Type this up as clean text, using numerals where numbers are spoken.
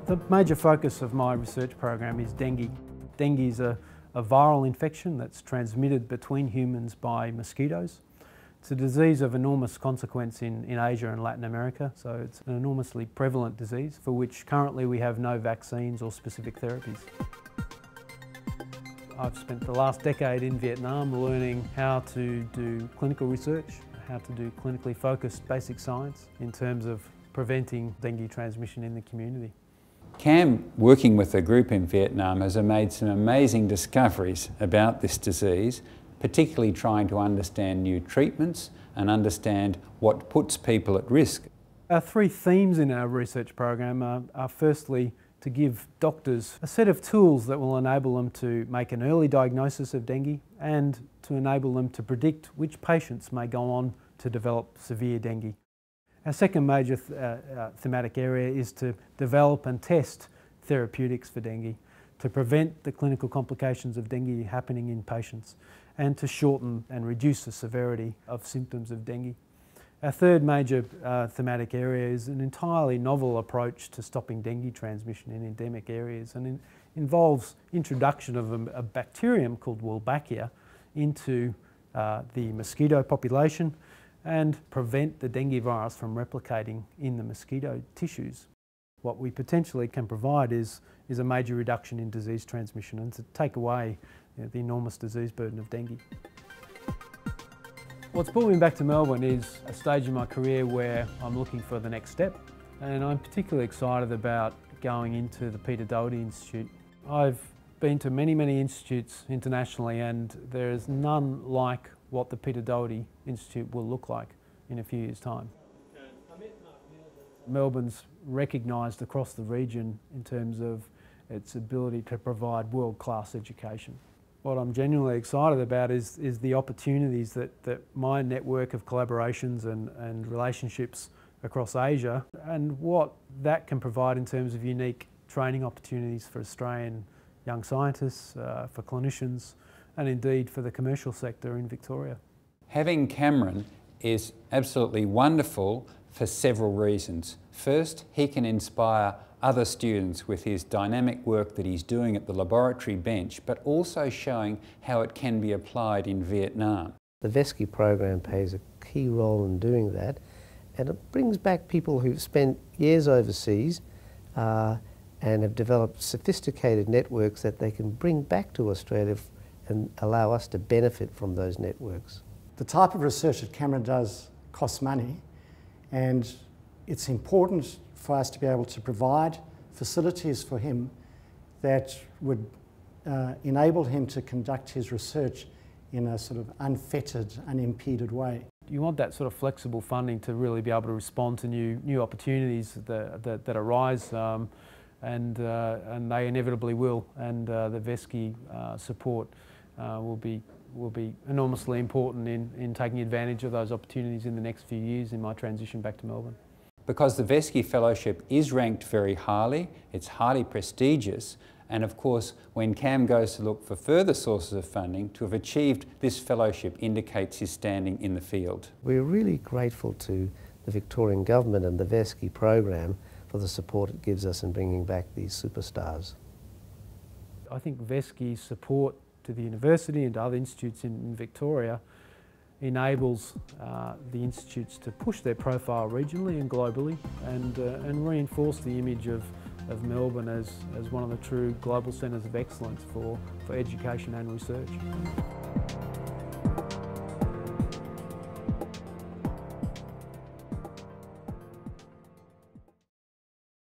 The major focus of my research program is dengue. Dengue is a viral infection that's transmitted between humans by mosquitoes. It's a disease of enormous consequence in Asia and Latin America, so it's an enormously prevalent disease for which currently we have no vaccines or specific therapies. I've spent the last decade in Vietnam learning how to do clinical research, how to do clinically focused basic science in terms of preventing dengue transmission in the community. Cam, working with a group in Vietnam, has made some amazing discoveries about this disease, particularly trying to understand new treatments and understand what puts people at risk. Our three themes in our research program are firstly to give doctors a set of tools that will enable them to make an early diagnosis of dengue and to enable them to predict which patients may go on to develop severe dengue. Our second major thematic area is to develop and test therapeutics for dengue, to prevent the clinical complications of dengue happening in patients and to shorten and reduce the severity of symptoms of dengue. Our third major thematic area is an entirely novel approach to stopping dengue transmission in endemic areas, and involves introduction of a bacterium called Wolbachia into the mosquito population and prevent the dengue virus from replicating in the mosquito tissues. What we potentially can provide is a major reduction in disease transmission and to take away the enormous disease burden of dengue. What's brought me back to Melbourne is a stage in my career where I'm looking for the next step, and I'm particularly excited about going into the Peter Doherty Institute. I've been to many institutes internationally, and there is none like what the Peter Doherty Institute will look like in a few years' time. Melbourne's recognised across the region in terms of its ability to provide world-class education. What I'm genuinely excited about is the opportunities that my network of collaborations and relationships across Asia, and what that can provide in terms of unique training opportunities for Australian young scientists, for clinicians, and indeed for the commercial sector in Victoria. Having Cameron is absolutely wonderful for several reasons. First, he can inspire other students with his dynamic work that he's doing at the laboratory bench, but also showing how it can be applied in Vietnam. The VESKI program plays a key role in doing that, and it brings back people who've spent years overseas and have developed sophisticated networks that they can bring back to Australia and allow us to benefit from those networks. The type of research that Cameron does costs money, and it's important for us to be able to provide facilities for him that would enable him to conduct his research in a sort of unfettered, unimpeded way. You want that sort of flexible funding to really be able to respond to new opportunities that arise, and they inevitably will, and the VESKI support will be enormously important in taking advantage of those opportunities in the next few years in my transition back to Melbourne. Because the VESKI Fellowship is ranked very highly, it's highly prestigious, and of course when Cam goes to look for further sources of funding, to have achieved this fellowship indicates his standing in the field. We're really grateful to the Victorian Government and the VESKI program for the support it gives us in bringing back these superstars. I think VESKI's support to the university and to other institutes in Victoria enables the institutes to push their profile regionally and globally, and reinforce the image of Melbourne as one of the true global centres of excellence for education and research.